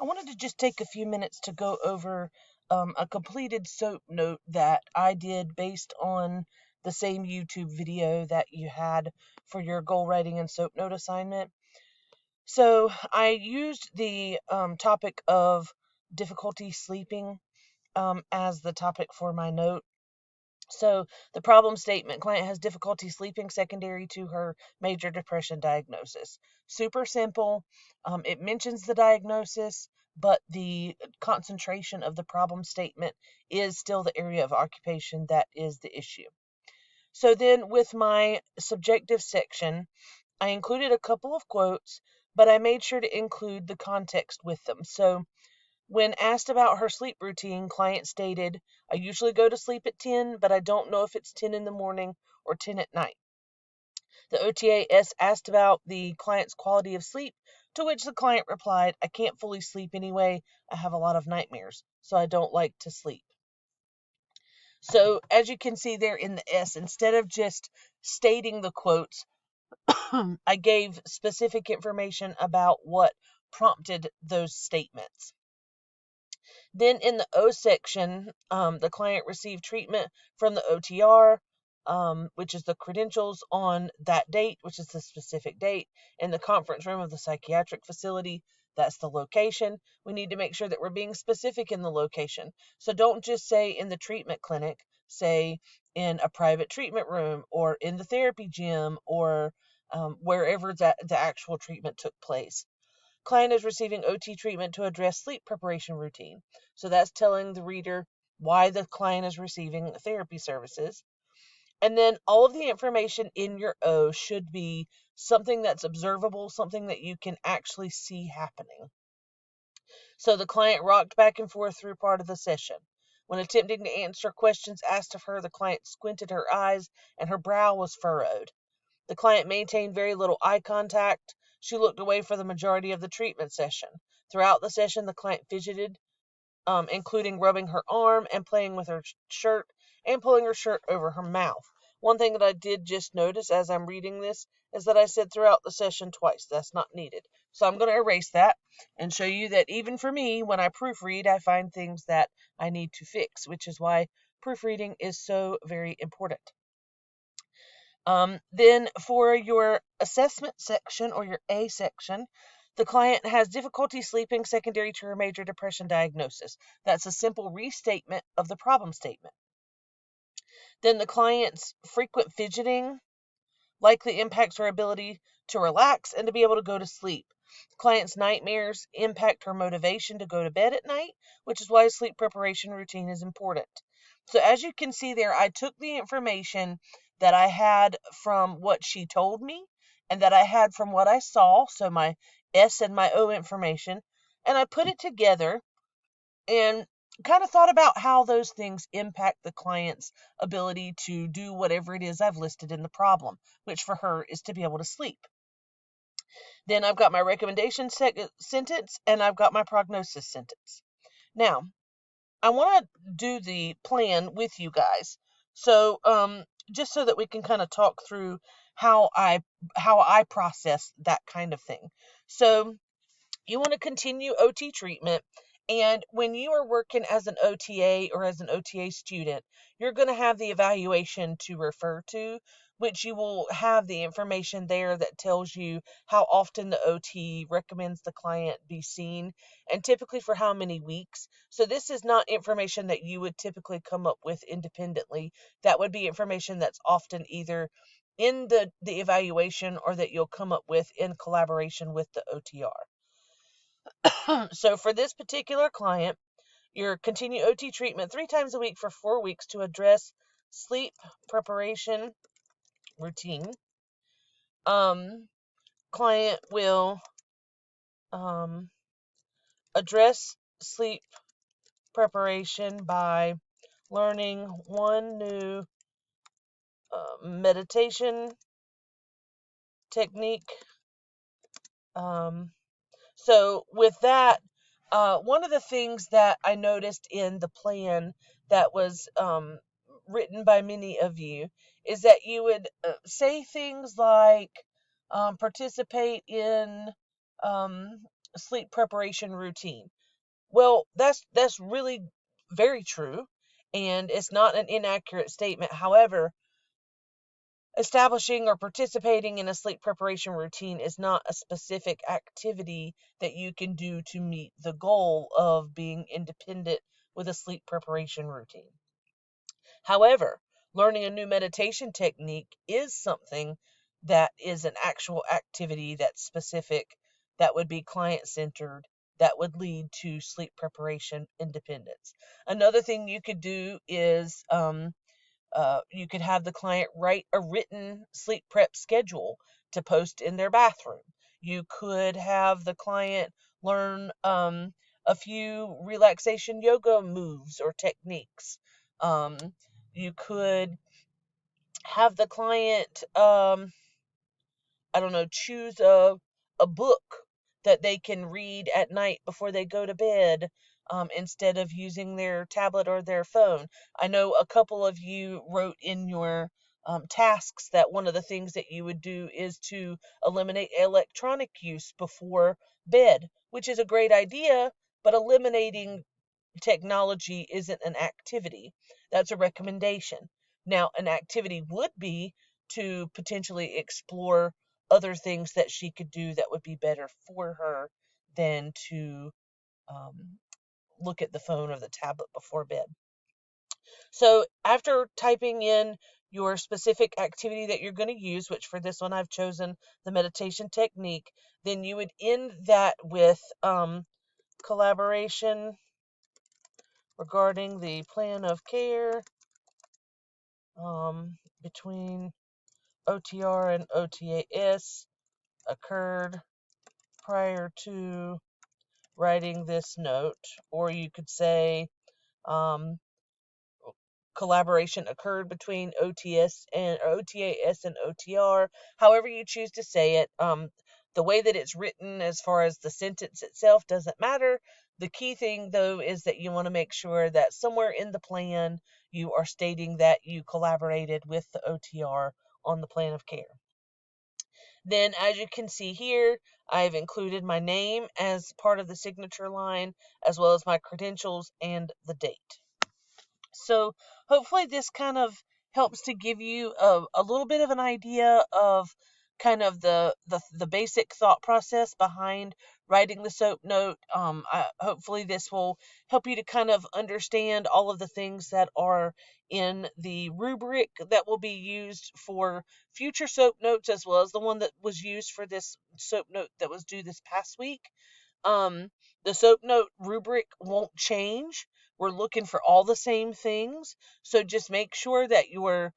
I wanted to just take a few minutes to go over a completed SOAP note that I did based on the same YouTube video that you had for your goal writing and SOAP note assignment. So I used the topic of difficulty sleeping as the topic for my note. So the problem statement: client has difficulty sleeping secondary to her major depression diagnosis. Super simple. It mentions the diagnosis, but the concentration of the problem statement is still the area of occupation that is the issue. So then with my subjective section, I included a couple of quotes, but I made sure to include the context with them. So when asked about her sleep routine, client stated, "I usually go to sleep at 10, but I don't know if it's 10 in the morning or 10 at night." The OTAS asked about the client's quality of sleep, to which the client replied, "I can't fully sleep anyway. I have a lot of nightmares, so I don't like to sleep." So as you can see there in the S, instead of just stating the quotes, I gave specific information about what prompted those statements. Then in the O section, the client received treatment from the OTR, which is the credentials on that date, which is the specific date, in the conference room of the psychiatric facility. That's the location. We need to make sure that we're being specific in the location. So don't just say in the treatment clinic, say in a private treatment room or in the therapy gym or wherever the actual treatment took place. Client is receiving OT treatment to address sleep preparation routine. So that's telling the reader why the client is receiving therapy services. And then all of the information in your O should be something that's observable, something that you can actually see happening. So the client rocked back and forth through part of the session. When attempting to answer questions asked of her, the client squinted her eyes and her brow was furrowed. The client maintained very little eye contact. She looked away for the majority of the treatment session. Throughout the session, the client fidgeted, including rubbing her arm and playing with her shirt and pulling her shirt over her mouth. One thing that I did just notice as I'm reading this is that I said throughout the session twice. That's not needed. So I'm going to erase that and show you that even for me, when I proofread, I find things that I need to fix, which is why proofreading is so very important. Then for your assessment section or your A section, the client has difficulty sleeping secondary to her major depression diagnosis. That's a simple restatement of the problem statement. Then the client's frequent fidgeting likely impacts her ability to relax and to be able to go to sleep. The client's nightmares impact her motivation to go to bed at night, which is why sleep preparation routine is important. So as you can see there, I took the information that I had from what she told me and that I had from what I saw, so my S and my O information, and I put it together and kind of thought about how those things impact the client's ability to do whatever it is I've listed in the problem, which for her is to be able to sleep. Then I've got my recommendation sentence and I've got my prognosis sentence. Now, I want to do the plan with you guys. So, just so that we can kind of talk through how I process that kind of thing. So, you want to continue OT treatment. And when you are working as an OTA or as an OTA student, you're going to have the evaluation to refer to, which you will have the information there that tells you how often the OT recommends the client be seen and typically for how many weeks. So this is not information that you would typically come up with independently. That would be information that's often either in the evaluation or that you'll come up with in collaboration with the OTR. So for this particular client, your continue OT treatment 3 times a week for 4 weeks to address sleep preparation routine. Client will address sleep preparation by learning one new meditation technique. So with that, one of the things that I noticed in the plan that was written by many of you is that you would say things like participate in sleep preparation routine. Well, that's really very true, and it's not an inaccurate statement. However, establishing or participating in a sleep preparation routine is not a specific activity that you can do to meet the goal of being independent with a sleep preparation routine. However, learning a new meditation technique is something that is an actual activity that's specific, that would be client centered, that would lead to sleep preparation independence. Another thing you could do is you could have the client write a written sleep prep schedule to post in their bathroom. You could have the client learn a few relaxation yoga moves or techniques. Um, you could have the client I don't know, choose a book that they can read at night before they go to bed, instead of using their tablet or their phone. I know a couple of you wrote in your tasks that one of the things that you would do is to eliminate electronic use before bed, which is a great idea, but eliminating technology isn't an activity. That's a recommendation. Now, an activity would be to potentially explore other things that she could do that would be better for her than to um, look at the phone or the tablet before bed. So, after typing in your specific activity that you're going to use, which for this one I've chosen the meditation technique, then you would end that with collaboration regarding the plan of care between OTR and OTAS occurred prior to writing this note. Or you could say um, collaboration occurred between OTAS and OTR, however you choose to say it. The way that it's written as far as the sentence itself doesn't matter. The key thing, though, is that you want to make sure that somewhere in the plan you are stating that you collaborated with the OTR on the plan of care. Then, as you can see here, I've included my name as part of the signature line, as well as my credentials and the date. So hopefully this kind of helps to give you a little bit of an idea of kind of the basic thought process behind writing the SOAP note. Hopefully this will help you to kind of understand all of the things that are in the rubric that will be used for future SOAP notes, as well as the one that was used for this SOAP note that was due this past week. Um, the SOAP note rubric won't change. We're looking for all the same things. So just make sure that you're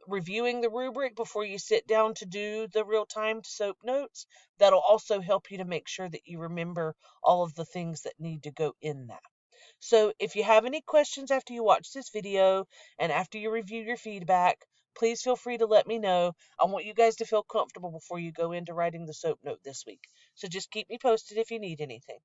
reviewing the rubric before you sit down to do the real-time SOAP notes. That'll also help you to make sure that you remember all of the things that need to go in that. So if you have any questions after you watch this video and after you review your feedback, please feel free to let me know. I want you guys to feel comfortable before you go into writing the SOAP note this week. So just keep me posted if you need anything.